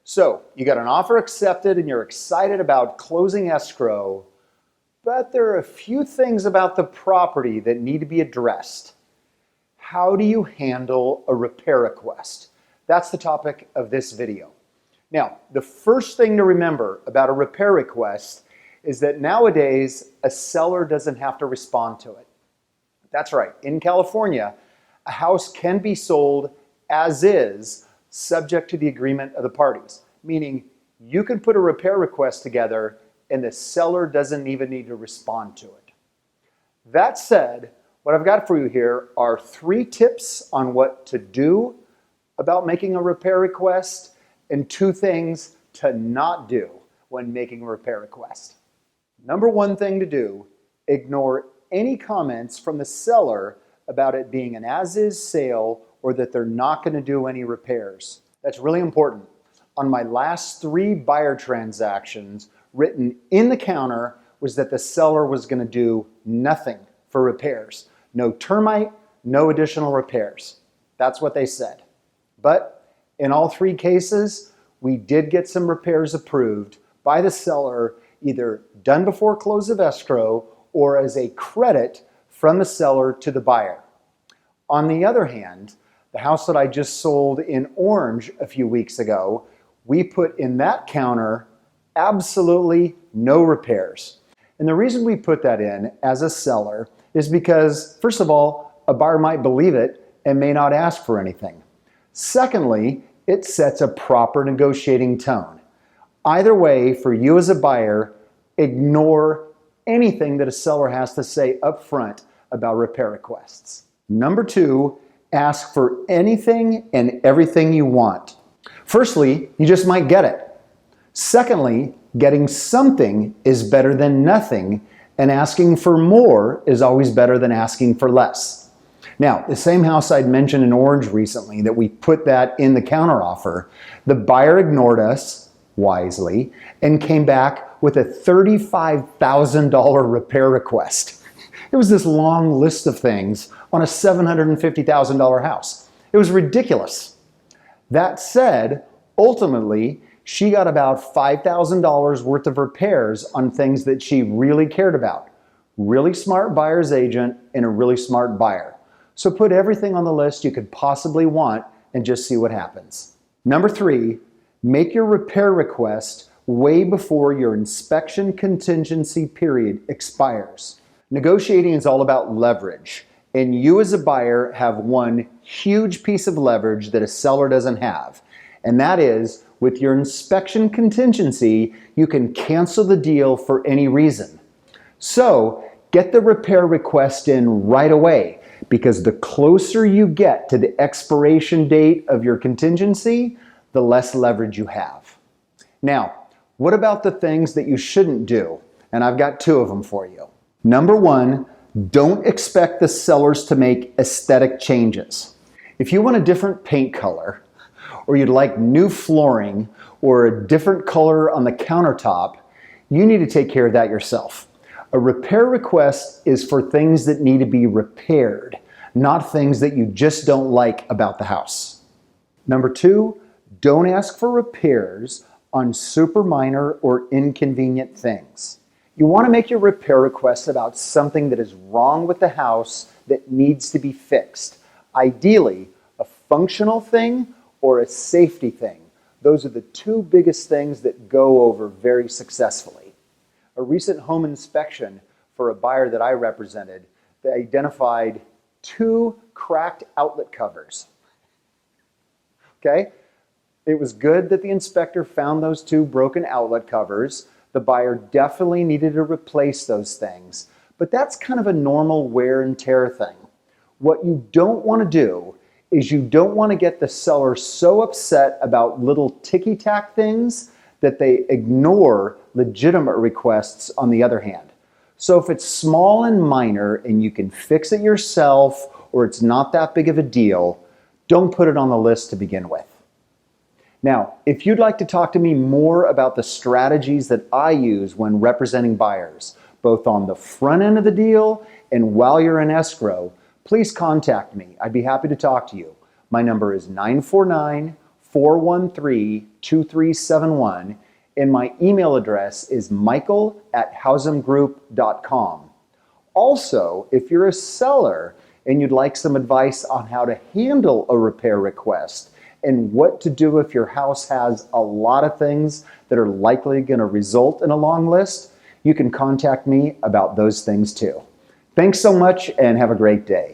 So you got an offer accepted and you're excited about closing escrow, but there are a few things about the property that need to be addressed. How do you handle a repair request? That's the topic of this video. Now, the first thing to remember about a repair request is that nowadays a seller doesn't have to respond to it. That's right, in California, a house can be sold as is, subject to the agreement of the parties, meaning you can put a repair request together and the seller doesn't even need to respond to it. That said, what I've got for you here are 3 tips on what to do about making a repair request and 2 things to not do when making a repair request. Number 1 thing to do, ignore any comments from the seller about it being an as-is sale or that they're not going to do any repairs. That's really important. On my last 3 buyer transactions, written in the counter was that the seller was going to do nothing for repairs. No termite, no additional repairs. That's what they said. But in all 3 cases, we did get some repairs approved by the seller, either done before close of escrow or as a credit from the seller to the buyer. On the other hand, the house that I just sold in Orange a few weeks ago, we put in that counter absolutely no repairs. And the reason we put that in as a seller is because, first of all, a buyer might believe it and may not ask for anything. Secondly, it sets a proper negotiating tone. Either way, for you as a buyer, ignore anything that a seller has to say up front about repair requests. Number 2, ask for anything and everything you want. Firstly, you just might get it. Secondly, getting something is better than nothing, and asking for more is always better than asking for less. Now, the same house I'd mentioned in Orange recently that we put that in the counteroffer, the buyer ignored us wisely and came back with a $35,000 repair request. It was this long list of things on a $750,000 house. It was ridiculous. That said, ultimately, she got about $5,000 worth of repairs on things that she really cared about. Really smart buyer's agent and a really smart buyer. So put everything on the list you could possibly want and just see what happens. Number 3, make your repair request way before your inspection contingency period expires. Negotiating is all about leverage, and you as a buyer have one huge piece of leverage that a seller doesn't have, and that is with your inspection contingency, you can cancel the deal for any reason. So get the repair request in right away, because the closer you get to the expiration date of your contingency, the less leverage you have. Now, what about the things that you shouldn't do? And I've got 2 of them for you. Number 1, don't expect the sellers to make aesthetic changes. If you want a different paint color, or you'd like new flooring, or a different color on the countertop, you need to take care of that yourself. A repair request is for things that need to be repaired, not things that you just don't like about the house. Number 2, don't ask for repairs on super minor or inconvenient things. You want to make your repair request about something that is wrong with the house that needs to be fixed. Ideally, a functional thing or a safety thing. Those are the 2 biggest things that go over very successfully. A recent home inspection for a buyer that I represented, they identified 2 cracked outlet covers. Okay? It was good that the inspector found those 2 broken outlet covers. The buyer definitely needed to replace those things, but that's kind of a normal wear and tear thing. What you don't want to do is you don't want to get the seller so upset about little ticky-tack things that they ignore legitimate requests on the other hand. So if it's small and minor and you can fix it yourself or it's not that big of a deal, don't put it on the list to begin with. Now, if you'd like to talk to me more about the strategies that I use when representing buyers, both on the front end of the deal and while you're in escrow, please contact me. I'd be happy to talk to you. My number is 949 413-2371, and my email address is michael@hausamgroup.com. Also, if you're a seller and you'd like some advice on how to handle a repair request and what to do if your house has a lot of things that are likely going to result in a long list, you can contact me about those things too. Thanks so much and have a great day.